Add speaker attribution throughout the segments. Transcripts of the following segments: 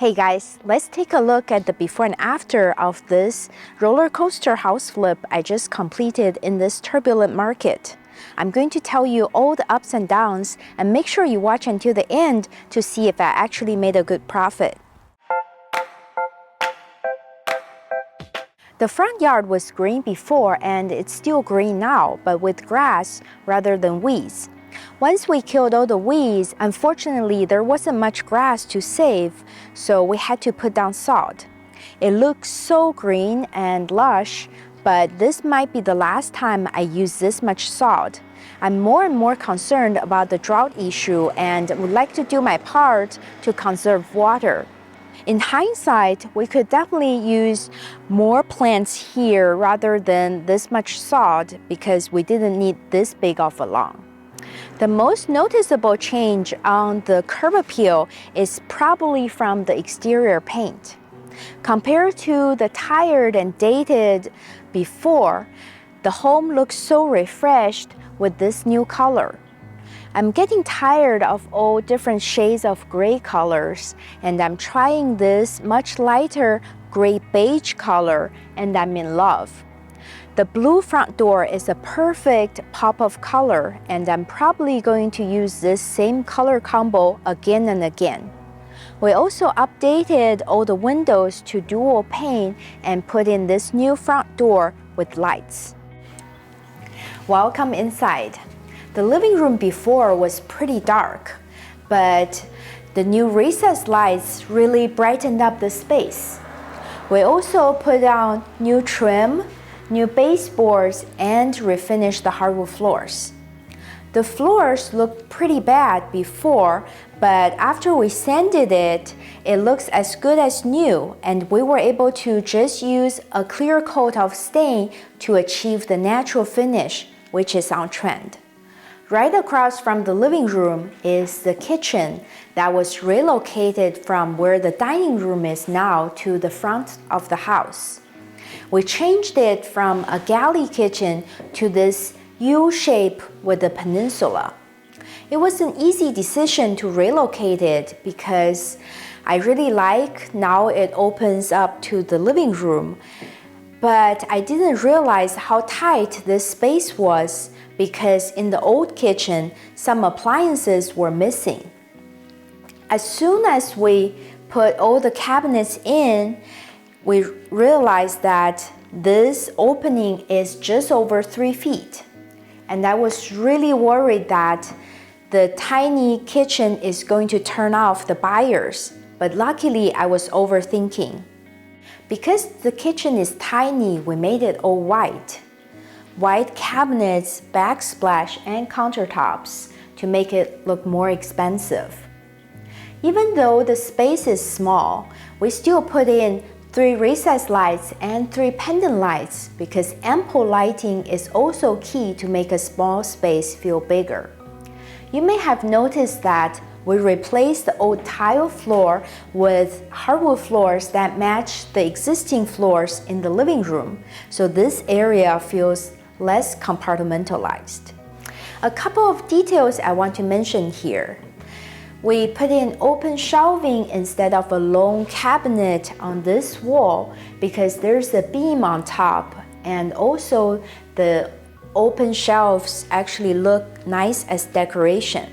Speaker 1: Hey guys, let's take a look at the before and after of this roller coaster house flip I just completed in this turbulent market. I'm going to tell you all the ups and downs and make sure you watch until the end to see if I actually made a good profit. The front yard was green before and it's still green now, but with grass rather than weeds. Once we killed all the weeds, unfortunately there wasn't much grass to save, so we had to put down sod. It looks so green and lush, but this might be the last time I use this much sod. I'm more and more concerned about the drought issue and would like to do my part to conserve water. In hindsight, we could definitely use more plants here rather than this much sod because we didn't need this big of a lawn. The most noticeable change on the curb appeal is probably from the exterior paint. Compared to the tired and dated before, the home looks so refreshed with this new color. I'm getting tired of all different shades of gray colors, and I'm trying this much lighter gray beige color, and I'm in love. The blue front door is a perfect pop of color, and I'm probably going to use this same color combo again and again. We also updated all the windows to dual pane and put in this new front door with lights. Welcome inside. The living room before was pretty dark, but the new recessed lights really brightened up the space. We also put on new trim, new baseboards, and refinished the hardwood floors. The floors looked pretty bad before, but after we sanded it, it looks as good as new, and we were able to just use a clear coat of stain to achieve the natural finish, which is on trend. Right across from the living room is the kitchen that was relocated from where the dining room is now to the front of the house. We changed it from a galley kitchen to this U shape with a peninsula. It was an easy decision to relocate it because I really like now it opens up to the living room, but I didn't realize how tight this space was because in the old kitchen, some appliances were missing. As soon as we put all the cabinets in, we realized that this opening is just over 3 feet. And I was really worried that the tiny kitchen is going to turn off the buyers, but luckily I was overthinking. Because the kitchen is tiny, we made it all white. White cabinets, backsplash, and countertops to make it look more expensive. Even though the space is small, we still put in 3 recessed lights and 3 pendant lights because ample lighting is also key to make a small space feel bigger. You may have noticed that we replaced the old tile floor with hardwood floors that match the existing floors in the living room, so this area feels less compartmentalized. A couple of details I want to mention here. We put in open shelving instead of a long cabinet on this wall because there's a beam on top, and also the open shelves actually look nice as decoration.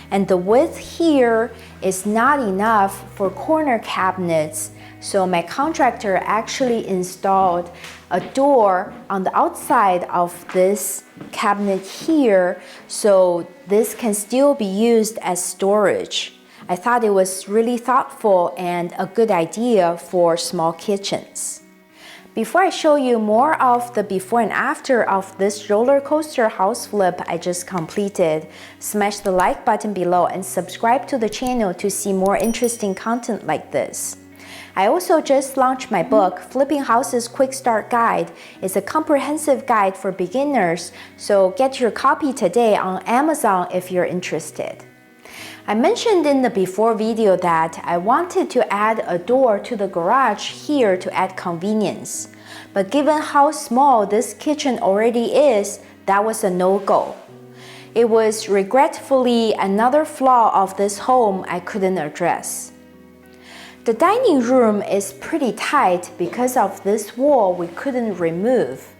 Speaker 1: And the width here is not enough for corner cabinets, so my contractor actually installed a door on the outside of this cabinet here, so this can still be used as storage. I thought it was really thoughtful and a good idea for small kitchens. Before I show you more of the before and after of this roller coaster house flip I just completed, smash the like button below and subscribe to the channel to see more interesting content like this. I also just launched my book, Flipping Houses Quick Start Guide. It's a comprehensive guide for beginners, so get your copy today on Amazon if you're interested. I mentioned in the before video that I wanted to add a door to the garage here to add convenience. But given how small this kitchen already is, that was a no-go. It was regretfully another flaw of this home I couldn't address. The dining room is pretty tight because of this wall we couldn't remove.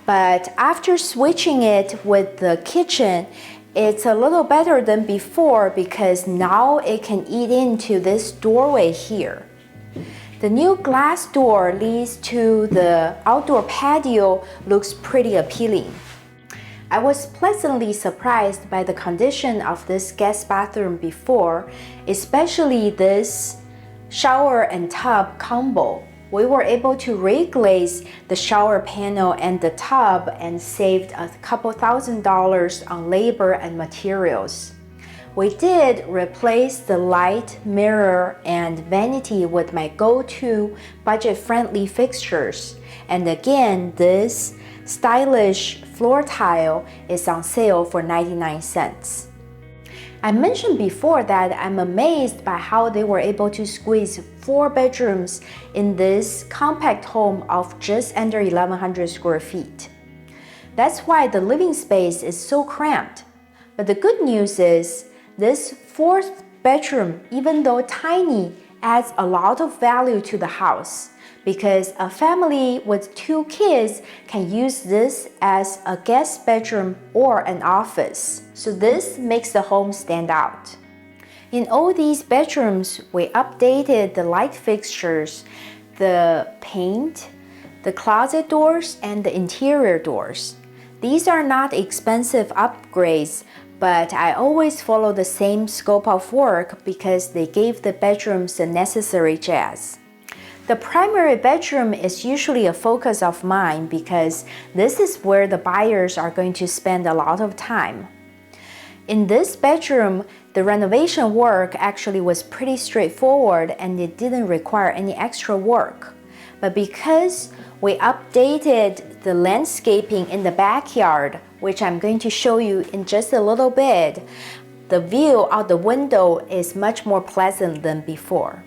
Speaker 1: But after switching it with the kitchen, it's a little better than before because now it can eat into this doorway here. The new glass door leads to the outdoor patio looks pretty appealing. I was pleasantly surprised by the condition of this guest bathroom before, especially this shower and tub combo. We were able to reglaze the shower panel and the tub and saved a couple $1,000s on labor and materials. We did replace the light, mirror, and vanity with my go-to budget-friendly fixtures. And again, this stylish floor tile is on sale for 99 cents. I mentioned before that I'm amazed by how they were able to squeeze 4 bedrooms in this compact home of just under 1,100 square feet. That's why the living space is so cramped. But the good news is, this 4th bedroom, even though tiny, adds a lot of value to the house because a family with 2 kids can use this as a guest bedroom or an office. So this makes the home stand out. In all these bedrooms, we updated the light fixtures, the paint, the closet doors, and the interior doors. These are not expensive upgrades, but I always follow the same scope of work because they gave the bedrooms the necessary jazz. The primary bedroom is usually a focus of mine because this is where the buyers are going to spend a lot of time. In this bedroom, the renovation work actually was pretty straightforward and it didn't require any extra work. But because we updated the landscaping in the backyard, which I'm going to show you in just a little bit, the view out the window is much more pleasant than before.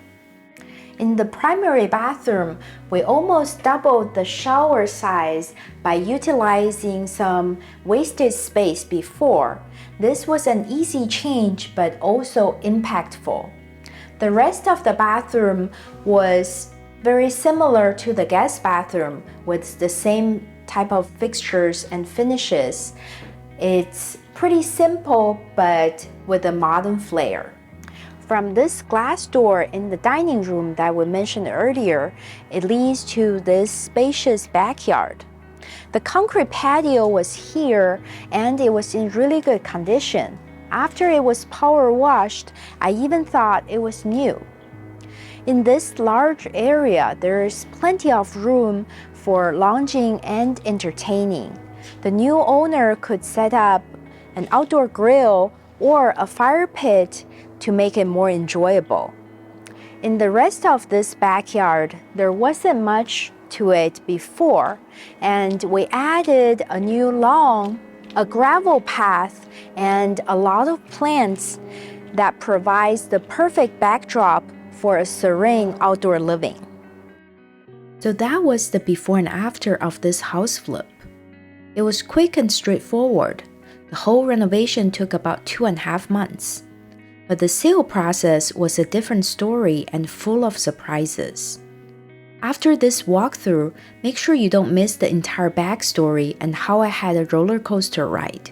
Speaker 1: In the primary bathroom, we almost doubled the shower size by utilizing some wasted space before. This was an easy change but also impactful. The rest of the bathroom was very similar to the guest bathroom with the same type of fixtures and finishes. It's pretty simple but with a modern flair. From this glass door in the dining room that we mentioned earlier, it leads to this spacious backyard. The concrete patio was here and it was in really good condition. After it was power washed, I even thought it was new. In this large area, there is plenty of room for lounging and entertaining. The new owner could set up an outdoor grill or a fire pit to make it more enjoyable. In the rest of this backyard, there wasn't much to it before, and we added a new lawn, a gravel path, and a lot of plants that provides the perfect backdrop for a serene outdoor living. So that was the before and after of this house flip. It was quick and straightforward. The whole renovation took about 2.5 months. But the sale process was a different story and full of surprises. After this walkthrough, make sure you don't miss the entire backstory and how I had a roller coaster ride.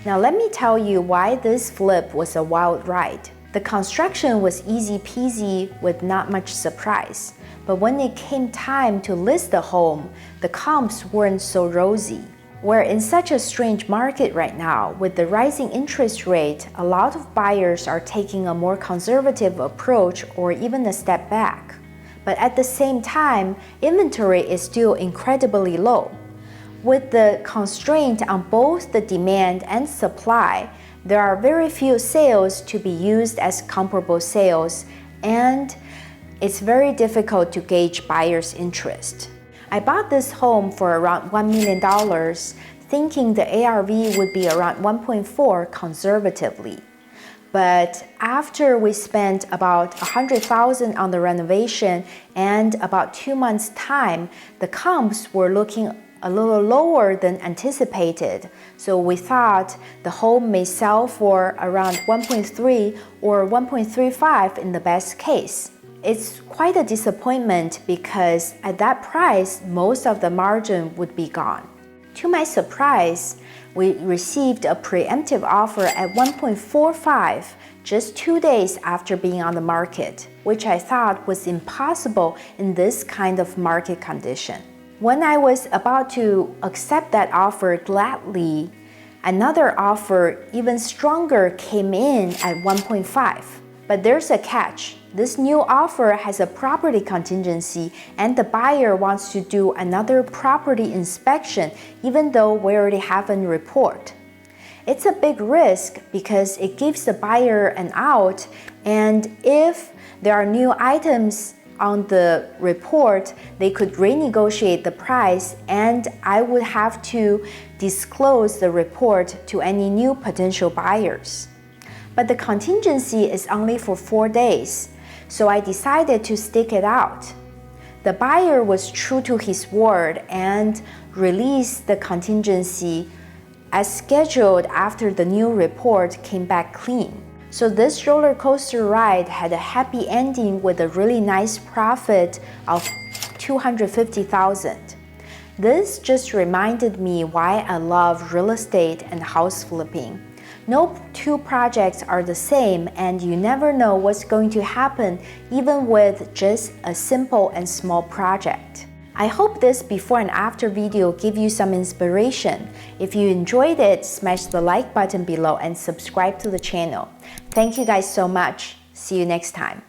Speaker 1: Now let me tell you why this flip was a wild ride. The construction was easy peasy with not much surprise, but when it came time to list the home, the comps weren't so rosy. We're in such a strange market right now. With the rising interest rate, a lot of buyers are taking a more conservative approach or even a step back. But at the same time, inventory is still incredibly low. With the constraint on both the demand and supply, there are very few sales to be used as comparable sales, and it's very difficult to gauge buyers' interest. I bought this home for around $1 million, thinking the ARV would be around 1.4 conservatively. But after we spent about $100,000 on the renovation and about 2 months' time, the comps were looking a little lower than anticipated. So we thought the home may sell for around 1.3 or 1.35 in the best case. It's quite a disappointment because at that price, most of the margin would be gone. To my surprise, we received a preemptive offer at 1.45 just 2 days after being on the market, which I thought was impossible in this kind of market condition. When I was about to accept that offer gladly, another offer, even stronger, came in at 1.5. But there's a catch. This new offer has a property contingency, and the buyer wants to do another property inspection even though we already have a report. It's a big risk because it gives the buyer an out, and if there are new items on the report, they could renegotiate the price, and I would have to disclose the report to any new potential buyers. But the contingency is only for 4 days, so I decided to stick it out. The buyer was true to his word and released the contingency as scheduled after the new report came back clean. So this roller coaster ride had a happy ending with a really nice profit of $250,000. This just reminded me why I love real estate and house flipping. No two projects are the same, and you never know what's going to happen even with just a simple and small project. I hope this before and after video give you some inspiration. If you enjoyed it, smash the like button below and subscribe to the channel. Thank you guys so much. See you next time.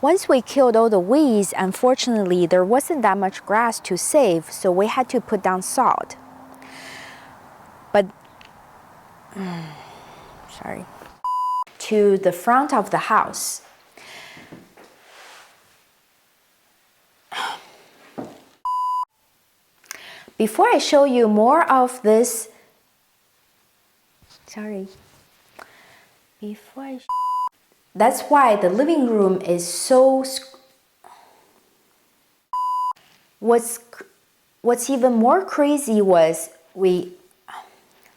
Speaker 1: Once we killed all the weeds, unfortunately there wasn't that much grass to save, so we had to put down sod. But to the front of the house. Before I show you more of this, that's why the living room is so. What's even more crazy was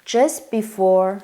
Speaker 1: just before